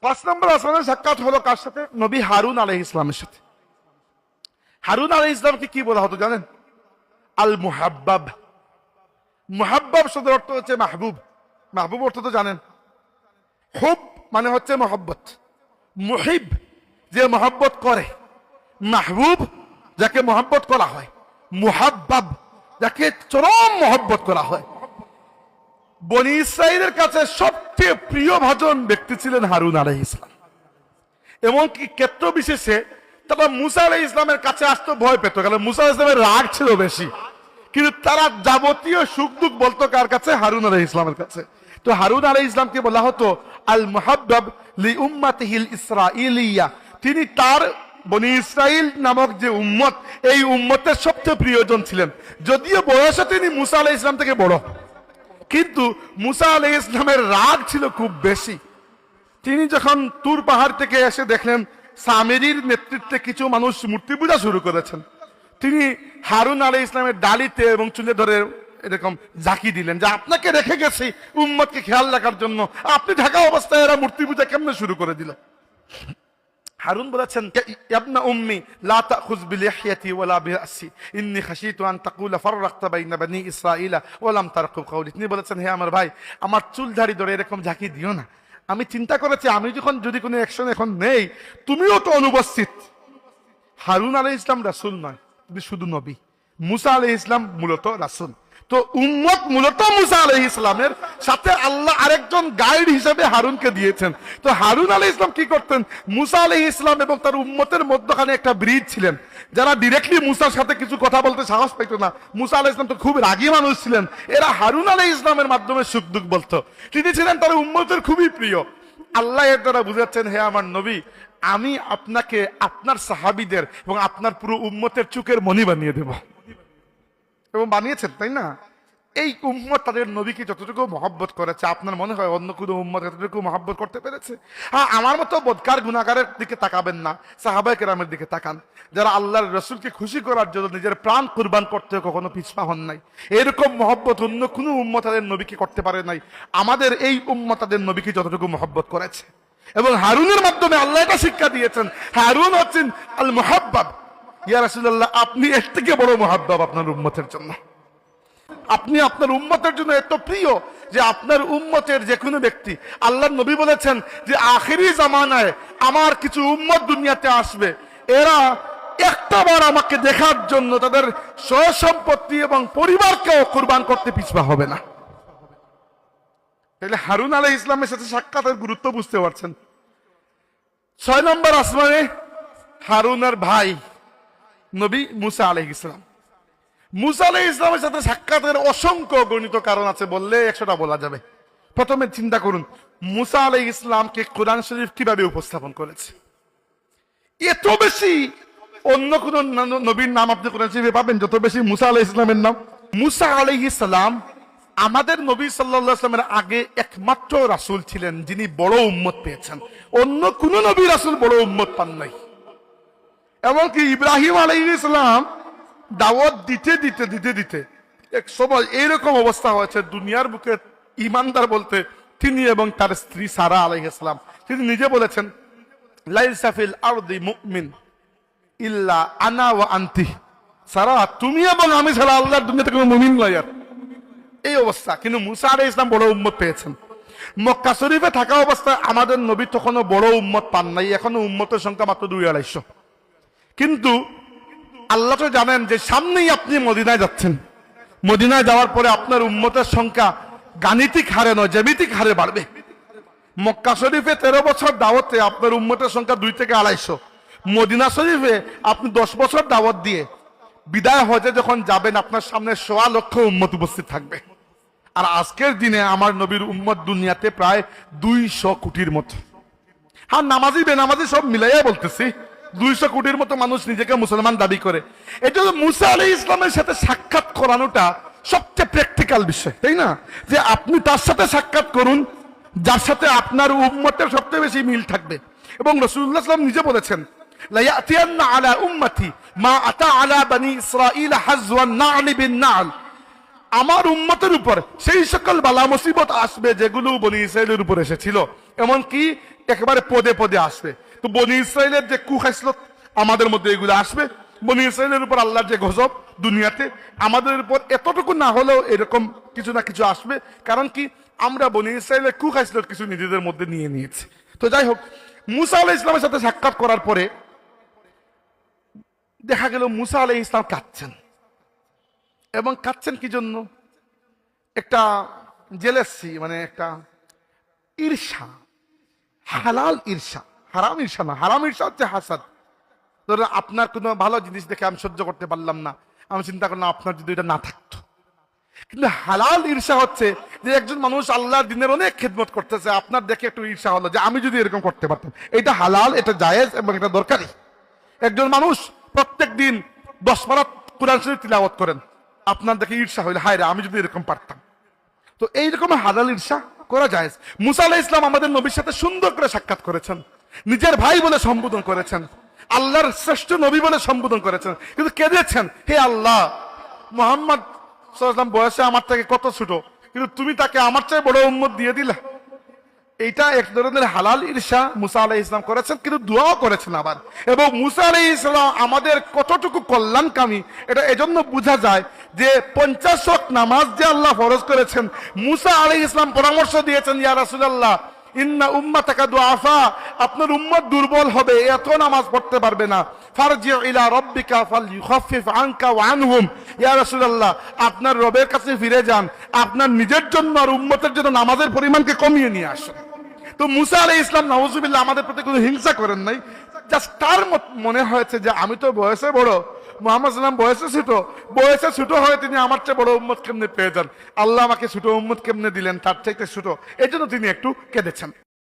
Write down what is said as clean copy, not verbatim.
5 নম্বর আসমানের সাক্ষাৎ হলো কার সাথে? নবী হারুন আলাইহিস সালামের সাথে। হারুন আলাইহিস সালামকে কি বলা হতো জানেন? আল মুহাব্বাব। মুহাব্বাব শব্দের অর্থ হচ্ছে মাহবুব। মাহবুব অর্থ তো জানেন, হুব মানে হচ্ছে মহব্বত। মুহিব যে মহব্বত করে, মাহবুব যাকে মহব্বত করা হয়, মুহাব্বাব যাকে চরম মহব্বত করা হয়। বনি ইসরাইলের কাছে সবচেয়ে প্রিয়ভাজন ব্যক্তি ছিলেন হারুন আলাইহিস সালাম। এমনকি ক্ষেত্র বিশেষে তারা মুসা আলাইহিস সালামের কাছে আসতে ভয় পেত, কারণ মুসা আলাইহিস সালামের রাগ ছিল বেশি। কিন্তু তারা যাবতীয় সুখ দুঃখ বলতো কার কাছে? হারুন আলাইহিস সালামের কাছে। তো হারুন আলাইহিস সালামকে বলা হতো আল মুহাব্বাব লি উম্মাতিহিল ইসরাইলিয়া। তিনি তার বনি ইসরাইল নামক যে উম্মত, এই উম্মতের সবচেয়ে প্রিয়জন ছিলেন। যদিও বয়সে তিনি মুসা আলাইহিস সালাম থেকে বড়, কিন্তু মুসা আলাইহিস সালামের রাগ ছিল খুব বেশি। তিনি যখন তুর পাহাড় থেকে এসে দেখলেন সামেরির নেতৃত্বে কিছু মানুষ মূর্তি পূজা শুরু করেছেন, তিনি হারুন আলাইহিস সালামের ডালিতে এবং চুলে ধরে এরকম ঝাঁকি দিলেন যে আপনাকে রেখে গেছি উম্মতকে খেয়াল রাখার জন্য, আপনি ঢাকা অবস্থায় এরা মূর্তি পূজা কেমনে শুরু করে দিল। হারুন বলেছেন ইবনা উম্মি লা তাখুয বিলিহইয়াতি ওয়ালা বিরাসি ইন্নী খাশিতু আন তাকুলা ফাররাকতা বাইনা বানি ইসরাঈলা ওয়া লাম তারকুব কওলি। তিনি বলেছেন, হে আমার ভাই, আমার চুল ঝাড়ি ধরে এরকম ঝাঁকি দিও না। আমি চিন্তা করেছি আমি যখন যদি কোনো অ্যাকশন এখন নেই, তুমিও তো অনুপস্থিত। হারুন আলাইহিস সালাম রাসূল নয়, তিনি শুধু নবী। মুসা আলাইহিস সালাম মূলত রাসূল। তো উম্মত মূলত মুসা আলাইহিস সালামের সাথে আল্লাহ আরেকজন গাইড হিসেবে হারুনকে দিয়েছেন। তো হারুন আলাইহিস সালাম কি করতেন? মুসা আলাইহিস সালাম এবং তার উম্মতের মধ্যখানে একটা ব্রিজ ছিলেন। যারা ডিরেক্টলি মুসার সাথে কিছু কথা বলতে সাহস পাইত না, মুসা আলাইহিস সালাম তো খুব রাগী মানুষ ছিলেন, এরা হারুন আলাইহিস সালামের মাধ্যমে সুখ দুঃখ বলতো। তিনি ছিলেন তার উম্মতের খুবই প্রিয়। আল্লাহ এর দ্বারা বুঝাচ্ছেন, হে আমার নবী, আমি আপনাকে আপনার সাহাবীদের এবং আপনার পুরো উম্মতের চোখের মণি বানিয়ে দেব। এবং বানিয়েছেন, তাই না? এই উম্মত তাদের নবীকে যতটুকু মহব্বত করেছে, আপনার মনে হয় অন্য কোনো উম্মত এতটুকু মহব্বত করতে পেরেছে? হ্যাঁ, আমার মতো বদকার গুনাহগারের দিকে তাকাবেন না, সাহাবায়ে কেরামের দিকে তাকান, যারা আল্লাহর রাসূলকে খুশি করার জন্য নিজের প্রাণ কুরবান করতে কখনো পিছপা হন নাই। এরকম মহব্বত অন্য কোনো উম্মত তাদের নবীকে করতে পারে নাই। আমাদের এই উম্মত তাদের নবীকে যতটুকু মহব্বত করেছে, এবং হারুনের মাধ্যমে আল্লাহ এটা শিক্ষা দিয়েছেন, হারুন হচ্ছেন আল মুহাব্বাব। ইয়া রাসূলুল্লাহ, আপনি এর থেকে বড় মুহাব্বাব আপনার উম্মতের জন্য। আপনি আপনার উম্মতের জন্য এত প্রিয় যে আপনার উম্মতের যে কোনো ব্যক্তি, আল্লাহর নবী বলেছেন যে আখিরি জামানায় আমার কিছু উম্মত দুনিয়াতে আসবে, এরা একটাবার আমাকে দেখার জন্য তাদের সয় সম্পত্তি এবং পরিবারকেও কুরবান করতে পিছপা হবে না। তাহলে হারুন আলাইহিস সালামের সাথে সাক্ষাতের গুরুত্ব বুঝতে পারছেন। 6 নম্বর আসমানে হারুনের ভাই নবী মুসা আলাইহিস সালাম। মুসা আলাইহিস সালামের সাথে সাক্ষাতের অসংখ্য গণিত কারণ আছে, বললে 100টা বলা যাবে। প্রথমে চিন্তা করুন মুসা আলাইহিস সালামকে কোরআন শরীফ কিভাবে উপস্থাপন করেছে। এত বেশি অন্য কোন নবীর নাম আপনি কোরআন শরীফে পাবেন যত বেশি মুসা আলাইহিস সালামের নাম। মুসা আলাইহিস সালাম আমাদের নবী সাল্লাল্লাহু আলাইহি ওয়াসাল্লামের আগে একমাত্র রাসূল ছিলেন যিনি বড় উম্মত পেয়েছেন। অন্য কোন নবী রাসূল বড় উম্মত পান নাই। এমনকি ইব্রাহিম আলাইহিস সালাম দাওয়াত দিতে দিতে দিতে দিতে এক সময় এইরকম অবস্থা হয়েছে, দুনিয়ার বুকে ইমানদার বলতে তিনি এবং তার স্ত্রী সারা আলাইহিস সালাম। তিনি নিজে বলেছেন, লাইসা ফিল আরদি মুমিন ইল্লা আনা ওয়া আনতি। সারা, তুমি এবং আমি ছাড়া আল্লাহর দুনিয়াতে কোনো মুমিন নয়। আর এই অবস্থা, কিন্তু মুসা আলাইহিস সালাম বড় উম্মত পেয়েছেন। মক্কা শরীফে থাকা অবস্থায় আমাদের নবী তখনও বড় উম্মত পান নাই, এখনো উম্মতের সংখ্যা মাত্র 200-250। কিন্তু আল্লাহ তো জানেন যে সামনেই আপনি মদিনায় যাচ্ছেন, মদিনায় যাওয়ার পরে আপনার উম্মতের সংখ্যা গাণিতিক হারে নয় জ্যামিতিক হারে বাড়বে। মক্কা শরীফে 13 বছর দাওয়াতে আপনার উম্মতের সংখ্যা 2 থেকে 250। মদিনা শরীফে আপনি 10 বছর দাওয়াত দিয়ে বিদায় হজে যখন যাবেন, আপনার সামনে 1.25 লক্ষ উম্মত উপস্থিত থাকবে। আর আজকের দিনে আমার নবীর উম্মত দুনিয়াতে প্রায় 200 কোটির মতো। হ্যাঁ, নামাজি বেনামাজি সব মিলাইয়া বলতেছি, 200 কোটির মতো মানুষ নিজেকে মুসলমান দাবি করে। এটা মুসা আলাইহিস সালামের সাথে সাক্ষাৎ করানোটা সবচেয়ে প্র্যাকটিক্যাল বিষয়, তাই না? যে আপনি তার সাথে সাক্ষাৎ করুন যার সাথে আপনার উম্মতের সবচেয়ে বেশি মিল থাকবে। এবং রাসূলুল্লাহ সাল্লাল্লাহু আলাইহি ওয়াসাল্লাম নিজে বলেছেন, লা ইয়াতিয়ান্না আলা উম্মতি মা আতা আলা বনি ইসরাঈল হাজওয়ান না'ল বিন না'ল। আমার উম্মতের উপর সেই সকল বালা মুসিবত আসবে যেগুলো বনি ইসরাইলের উপর এসেছিল, এমনকি একেবারে পদে পদে আসবে। তো বনি ইসরায়েলের যে কুখাসলত আমাদের মধ্যে এগুলো আসবে। বনি ইসরায়েলের উপর আল্লাহর যে গজব দুনিয়াতে, আমাদের উপর এতটুকু না হলেও এরকম কিছু না কিছু আসবে। কারণ কি, আমরা বনি ইসরায়েলের কুখাসলত কিছু নিজেদের মধ্যে নিয়ে নিয়েছি। তো যাই হোক, মুসা আলাইহিস সালামের সাথে সাক্ষাৎ করার পরে দেখা গেল মুসা আলাইহিস সালাম কাঁদছেন। এবং কাঁদছেন কি জন্য? একটা জেলেসি, মানে একটা ঈর্ষা, হালাল ঈর্ষা, হারাম ঈর্ষা না। হারাম ঈর্ষা হচ্ছে হাসাদ। ধরুন আপনার কোনো ভালো জিনিস দেখে আমি সহ্য করতে পারলাম না, আমি চিন্তা করলাম আপনার যদি এটা না থাকতো। কিন্তু হালাল ঈর্ষা হচ্ছে যে একজন মানুষ আল্লাহর দিনের অনেক খেদমত করতেছে, আপনার দেখে একটু ঈর্ষা হলো যে আমি যদি এরকম করতে পারতাম। এটা হালাল, এটা জায়েজ এবং এটা দরকারি। একজন মানুষ প্রত্যেক দিন 10 পারা কুরআন শরীফ তিলাওয়াত করেন, আপনার দেখে ঈর্ষা হইলে হায় রে আমি যদি এরকম পারতাম। তো এইরকম হালাল ঈর্ষা করা যায়। মুসা আলাইহিস সালাম আমাদের নবীর সাথে সুন্দর করে সাক্ষাৎ করেছেন, নিজের ভাই বলে সম্বোধন করেছেন, আল্লাহর শ্রেষ্ঠ নবী বলে সম্বোধন করেছেন, কিন্তু কেঁদেছেন, হে আল্লাহ, মুহাম্মদ সাল্লাল্লাহু আলাইহি ওয়াসাল্লাম বয়সে আমার থেকে কত ছোট, কিন্তু তুমি তাকে আমার চেয়ে বড় উম্মত দিয়ে দিলা। এইটা এক ধরনের হালাল ঈর্ষা মুসা আলাইহিস সালাম করেছেন, কিন্তু দোয়াও করেছেন আবার। এবং মুসা আলাইহিস সালাম আমাদের কতটুকু কল্যাণকামী এটা এজন্য বোঝা যায় যে 50 ওয়াক্ত নামাজ যে আল্লাহ ফরজ করেছেন, মুসা আলাইহিস সালাম পরামর্শ দিয়েছেন, ইয়া রাসূলুল্লাহ ইন্না উম্মাতাকা দুআফা, আপনার উম্মত দুর্বল হবে, এত নামাজ পড়তে পারবে না। ফারজি ইলা রাব্বিকা ফালইউখাফফিফ আনকা ওয়া আনহুম, ইয়া রাসূলুল্লাহ আপনার রবের কাছে ফিরে যান, আপনার নিজের জন্য আর উম্মতের জন্য নামাজের পরিমাণকে কমিয়ে নিয়ে আসুন। তো মুসা আলাইহিস সালাম নাউজুবিল্লাহ আমাদের প্রতি কোনো হিংসা করেন নাই, জাস্ট তার মনে হয়েছে যে আমি তো বয়সে বড়, মুহাম্মদ সাল্লাম বয়সে ছোট হয়ে তিনি আমার চেয়ে বড় উম্মত কেমনে পেয়ে যান, আল্লাহ আমাকে ছোট উম্মত কেমনে দিলেন, তার চাইতে ছোট। এই জন্য তিনি একটু কেঁদেছেন।